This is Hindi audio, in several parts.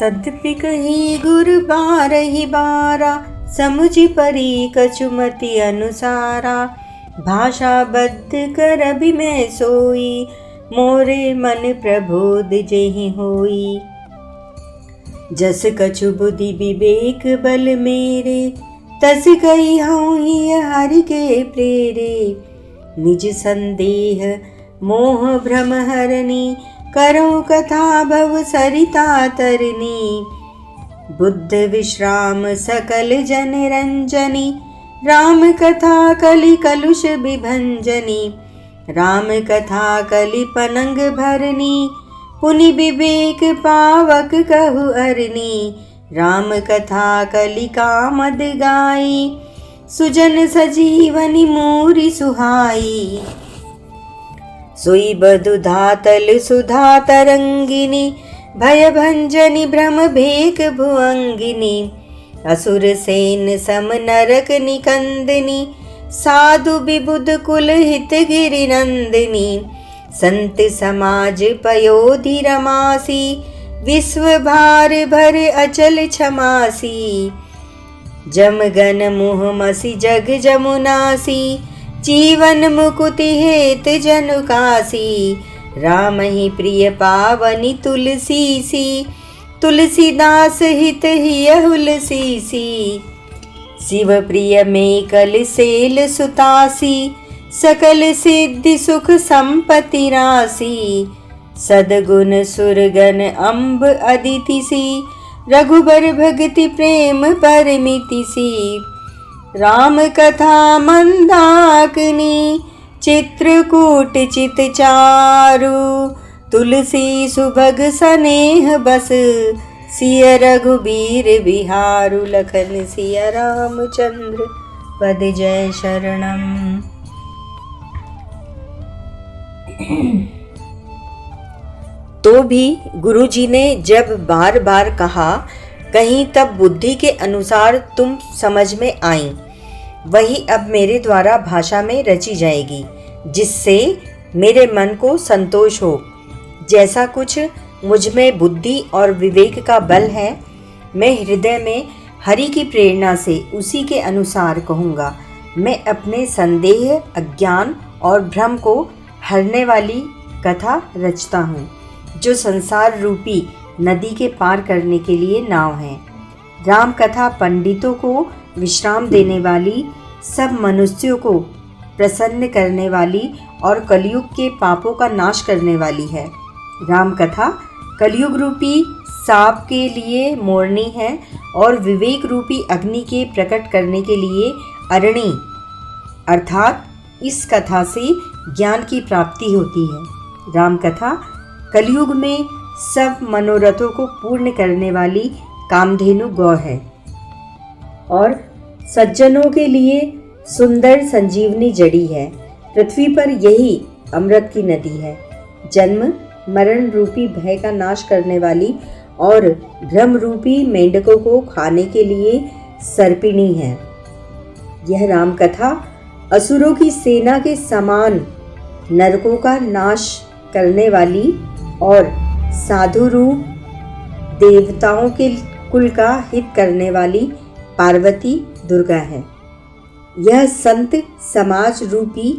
तद्यपि कही गुरु बारहि बारा, समुझि परी कछुमति अनुसारा। भाषा बद्ध कर अभि मैं सोई, मोरे मन प्रबोध जेहि होई। जस कछु बुद्धि विवेक बल मेरे, तस कही हऊँ ही हरि के प्रेरे। निज संदेह मोह भ्रम हरनी, करूँ कथा भव सरिता तरनी। बुद्ध विश्राम सकल जन रंजनी, राम कथा कलि कलुष विभंजनी। राम कथा कलि पनंग भरनी, पुनि विवेक पावक कहु अरनी। राम कथा कलि कामद गाई, सुजन सजीवनि मूरि सुहाई। सोई बधु धातल सुधा तरंगिनी, भय भंजनी भ्रम भेक भुअंगिनी। असुर सेन सम नरक निकंदनी, साधु विबुध कुल हित गिरि नंदिनी। संत समाज पयोधि रमासी, विश्व भार भर अचल क्षमासी। जमगन मुह मसी जग जमुनासी, जीवन मुकुति हेत जनु कासी। राम ही प्रिय पावनी तुलसी सी, तुलसीदास हित हिय हुलसी सी। शिव प्रिय में कल सेल सुतासी, सकल सिद्धि सुख संपत्ति राशि। सदगुण सुरगन अम्ब अदिति सी, रघुबर भगति प्रेम परमिति सी। राम कथा मंदाकिनी, चित्रकूट चित चारु। तुलसी सुभग सनेह बस, सिय रघुबीर बिहारु। लखन सिय रामचंद्र पद जय शरणम। तो भी गुरुजी ने जब बार बार कहा, कहीं तब बुद्धि के अनुसार तुम समझ में आई, वही अब मेरे द्वारा भाषा में रची जाएगी, जिससे मेरे मन को संतोष हो। जैसा कुछ मुझ में बुद्धि और विवेक का बल है, मैं हृदय में हरि की प्रेरणा से उसी के अनुसार कहूँगा। मैं अपने संदेह, अज्ञान और भ्रम को हरने वाली कथा रचता हूँ, जो संसार रूपी नदी के पार करने के लिए नाव है। राम कथा पंडितों को विश्राम देने वाली, सब मनुष्यों को प्रसन्न करने वाली और कलयुग के पापों का नाश करने वाली है। राम कथा कलयुग रूपी सांप के लिए मोरनी है और विवेक रूपी अग्नि के प्रकट करने के लिए अरणी, अर्थात इस कथा से ज्ञान की प्राप्ति होती है। राम कथा कलयुग में सब मनोरथों को पूर्ण करने वाली कामधेनु गौ है और सज्जनों के लिए सुंदर संजीवनी जड़ी है। पृथ्वी पर यही अमृत की नदी है, जन्म मरण रूपी भय का नाश करने वाली और भ्रम रूपी मेंढकों को खाने के लिए सर्पिणी है। यह राम कथा असुरों की सेना के समान नरकों का नाश करने वाली और साधु रूप देवताओं के कुल का हित करने वाली पार्वती दुर्गा है। यह संत समाज रूपी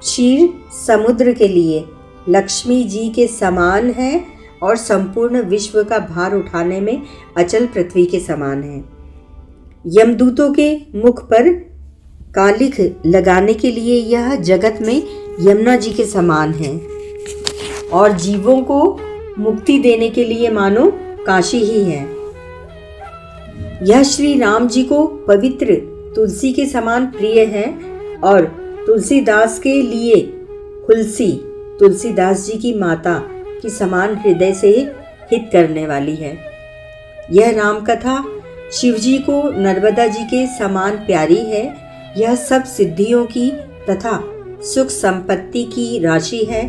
क्षीर समुद्र के लिए लक्ष्मी जी के समान है और संपूर्ण विश्व का भार उठाने में अचल पृथ्वी के समान है। यमदूतों के मुख पर कालिख लगाने के लिए यह जगत में यमुना जी के समान है और जीवों को मुक्ति देने के लिए मानो काशी ही है। यह श्री राम जी को पवित्र तुलसी के समान प्रिय है और तुलसीदास के लिए खुलसी तुलसीदास जी की माता की समान हृदय से हित करने वाली है। यह राम कथा शिव जी को नर्मदा जी के समान प्यारी है। यह सब सिद्धियों की तथा सुख संपत्ति की राशि है।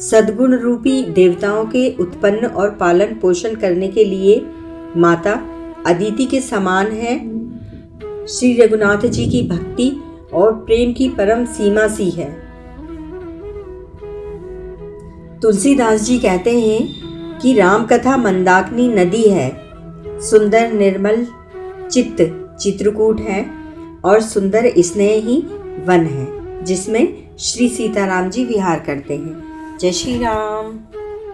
सद्गुण रूपी देवताओं के उत्पन्न और पालन पोषण करने के लिए माता अदिति के समान है। श्री रघुनाथ जी की भक्ति और प्रेम की परम सीमा सी है। तुलसीदास जी कहते हैं कि राम कथा मंदाकिनी नदी है सुंदर निर्मल चित्त चित्रकूट है और सुंदर स्नेही वन है जिसमें श्री सीताराम जी विहार करते हैं। जय श्री राम।